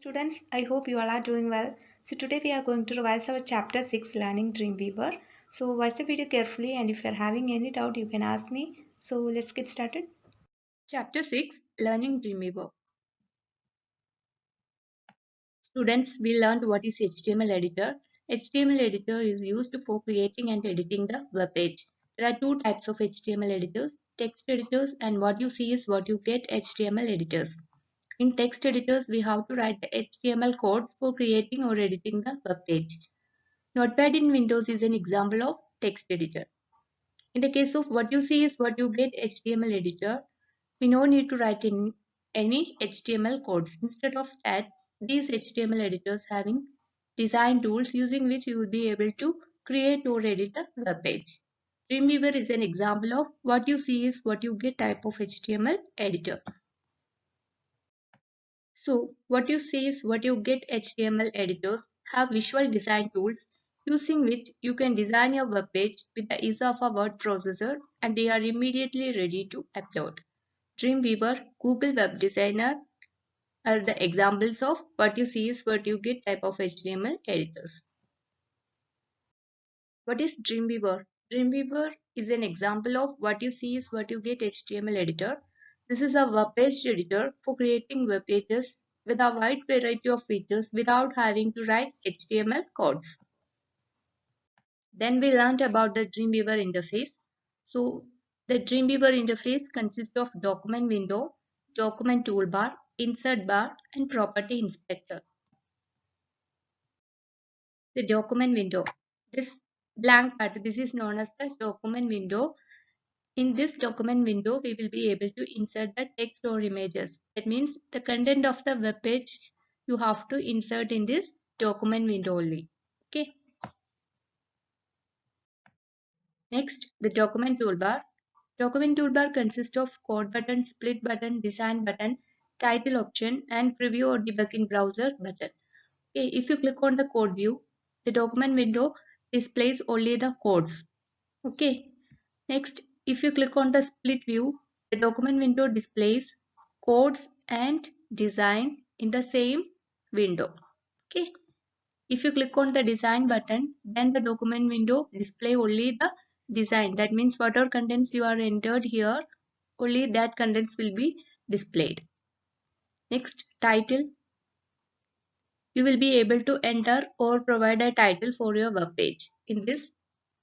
Students, I hope you all are doing well. So today we are going to revise our chapter 6 Learning Dreamweaver. So watch the video carefully and if you are having any doubt you can ask me. So let's get started. Chapter 6 Learning Dreamweaver. Students, we learned what is HTML editor. HTML editor is used for creating and editing the web page. There are two types of HTML editors, text editors, and what you see is what you get HTML editors. In text editors, we have to write the HTML codes for creating or editing the web page. Notepad in Windows is an example of text editor. In the case of what you see is what you get HTML editor, we no need to write in any HTML codes. Instead of that, these HTML editors having design tools using which you will be able to create or edit a web page. Dreamweaver is an example of what you see is what you get type of HTML editor. So what you see is what you get HTML editors have visual design tools using which you can design your web page with the ease of a word processor and they are immediately ready to upload. Dreamweaver, Google Web Designer are the examples of what you see is what you get type of HTML editors. What is Dreamweaver? Dreamweaver is an example of what you see is what you get HTML editor. This is a web page editor for creating web pages with a wide variety of features without having to write HTML codes. Then we learned about the Dreamweaver interface. So the Dreamweaver interface consists of document window, document toolbar, insert bar, and property inspector. The document window. This blank part, this is known as the document window. In this document window, we will be able to insert the text or images. That means the content of the web page you have to insert in this document window only. Okay. Next, the document toolbar. Document toolbar consists of code button, split button, design button, title option, and preview or debug in browser button. Okay, if you click on the code view, the document window displays only the codes. Okay. Next, if you click on the split view, the document window displays codes and design in the same window. Okay. If you click on the design button, then the document window display only the design. That means whatever contents you are entered here, only that contents will be displayed. Next, title. You will be able to enter or provide a title for your web page in this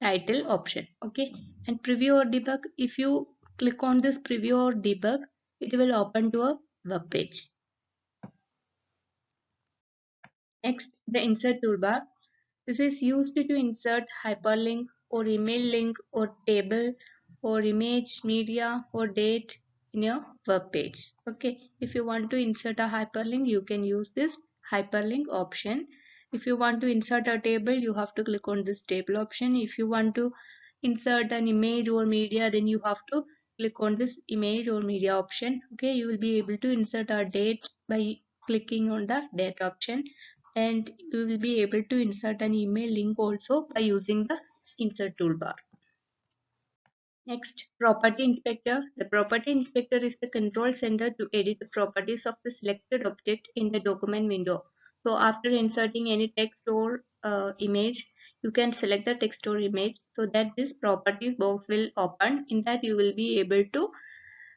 title option. Okay. And preview or debug. If you click on this preview or debug, it will open to a web page. Next, the insert toolbar. This is used to insert hyperlink or email link or table or image, media or date in your web page. Okay, if you want to insert a hyperlink, you can use this hyperlink option. If you want to insert a table, you have to click on this table option. If you want to insert an image or media, then you have to click on this image or media option. Okay, you will be able to insert a date by clicking on the date option, and you will be able to insert an email link also by using the insert toolbar. Next, property inspector. The property inspector is the control center to edit the properties of the selected object in the document window. So after inserting any text or image, you can select the text or image so that this properties box will open. In that you will be able to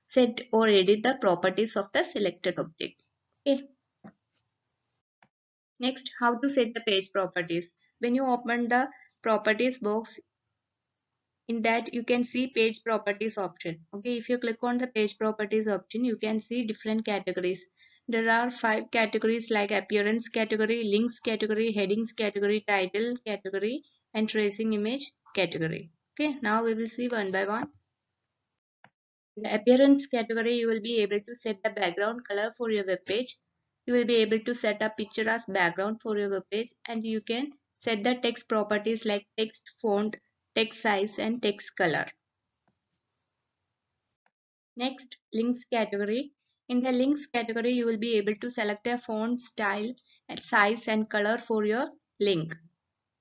set or edit the properties of the selected object. Okay. Next, how to set the page properties. When you open the properties box, in that you can see page properties option. Okay, if you click on the page properties option, you can see different categories. There are 5 categories like appearance category, links category, headings category, title category, and tracing image category. Okay, now we will see one by one. In the appearance category, you will be able to set the background color for your web page. You will be able to set a picture as background for your web page, and you can set the text properties like text font, text size, and text color. Next, links category. In the links category, you will be able to select a font style and size and color for your link.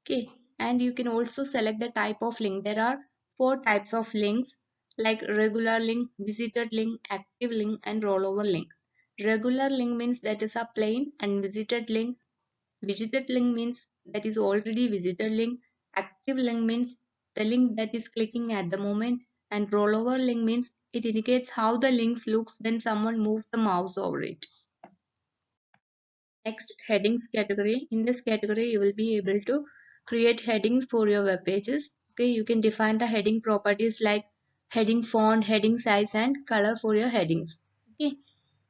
Okay, and you can also select the type of link. There are 4 types of links like regular link, visited link, active link, and rollover link. Regular link means that is a plain and visited link. Visited link means that is already visited link. Active link means the link that is clicking at the moment. And rollover link means it indicates how the links looks when someone moves the mouse over it. Next, headings category. In this category, you will be able to create headings for your web pages. Okay, you can define the heading properties like heading font, heading size, and color for your headings. Okay.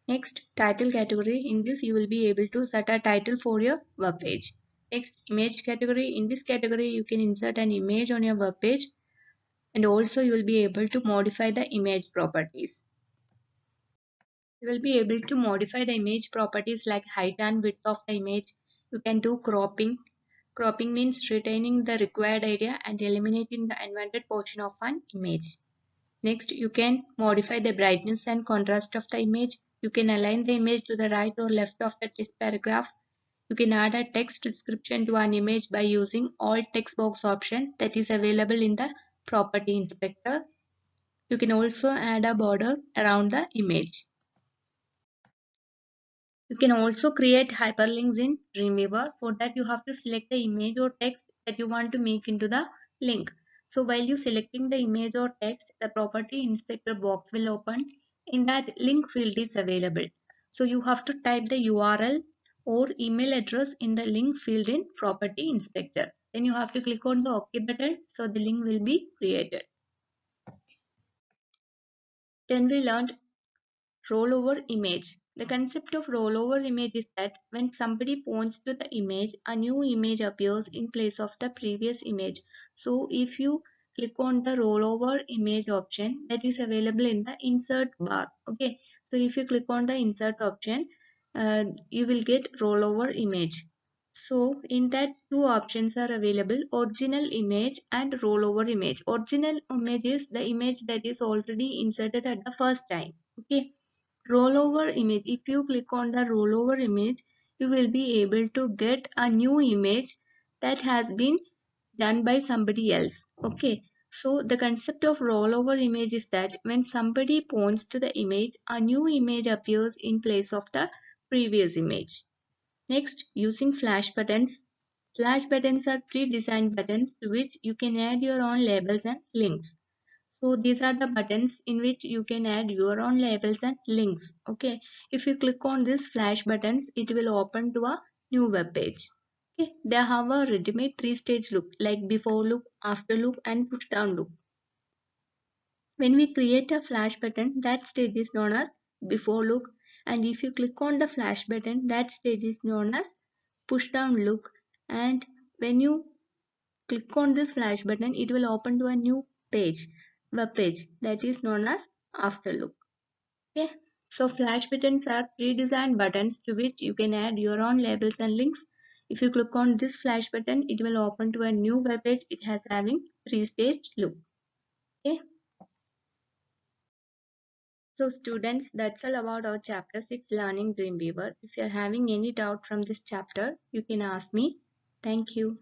Next, title category. In this, you will be able to set a title for your web page. Next, image category. In this category, you can insert an image on your web page, and also you will be able to modify the image properties. You will be able to modify the image properties like height and width of the image. You can do cropping. Cropping means retaining the required area and eliminating the unwanted portion of an image. Next, you can modify the brightness and contrast of the image. You can align the image to the right or left of the text paragraph. You can add a text description to an image by using Alt text box option that is available in the property inspector. You can also add a border around the image. You can also create hyperlinks in Dreamweaver. For that, you have to select the image or text that you want to make into the link. So while you selecting the image or text, the property inspector box will open. In that, link field is available. So you have to type the URL or email address in the link field in property inspector. Then you have to click on the OK button, so the link will be created. Then we learned rollover image. The concept of rollover image is that when somebody points to the image, a new image appears in place of the previous image. So if you click on the rollover image option, that is available in the insert bar. Okay, so if you click on the insert option, you will get rollover image. So in that, two options are available: original image and rollover image. Original image is the image that is already inserted at the first time. Okay, rollover image, if you click on the rollover image, you will be able to get a new image that has been done by somebody else. Okay, so the concept of rollover image is that when somebody points to the image, a new image appears in place of the previous image. Next, using flash buttons. Flash buttons are pre-designed buttons to which you can add your own labels and links. So these are the buttons in which you can add your own labels and links. Okay, if you click on these flash buttons, it will open to a new web page. Okay, they have a ready-made three-stage look like before look, after look, and push down look. When we create a flash button, that stage is known as before look, and if you click on the flash button, that stage is known as push down look. And when you click on this flash button, it will open to a new page, web page, that is known as after look. Okay, so flash buttons are pre-designed buttons to which you can add your own labels and links. If you click on this flash button, it will open to a new web page. It has having three-stage look. Okay, so students, that's all about our chapter 6 learning Dreamweaver. If you are having any doubt from this chapter, you can ask me. Thank you.